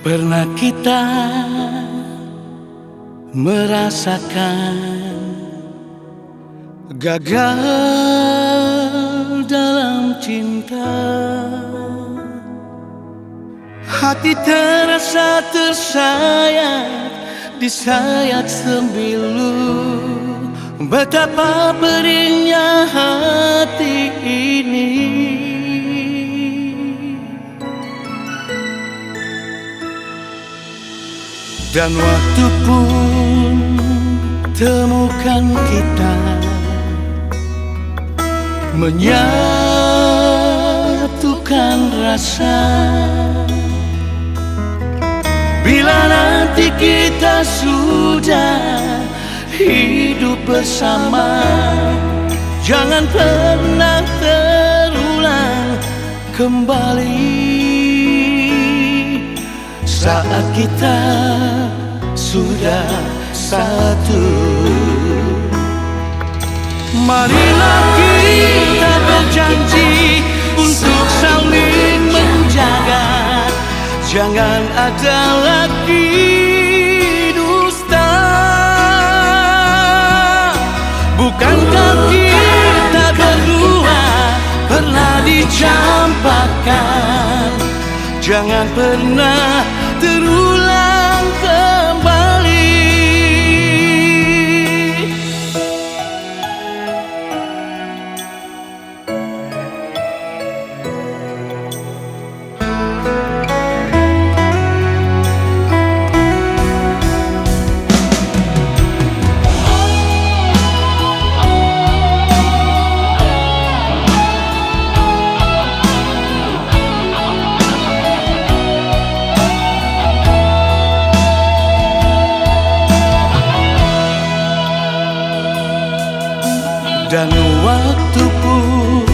Pernah kita merasakan gagal dalam cinta. Hati terasa tersayat di sayat sembilu. Betapa pedihnya hati ini. Dan waktu pun temukan kita menyatukan rasa. Bila nanti kita sudah hidup bersama, jangan pernah terulang kembali saat kita sudah satu. Marilah kita berjanji untuk saling menjaga, jangan ada lagi dusta. Bukankah kita berdua pernah dicampakkan? Jangan pernah terulang kembali. Dan waktu pun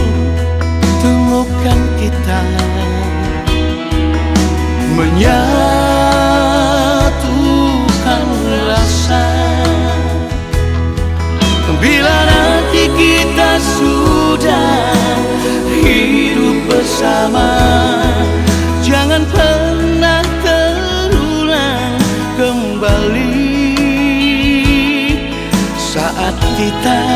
temukan kita menyatukan rasa. Bila nanti kita sudah hidup bersama, jangan pernah terulang kembali saat kita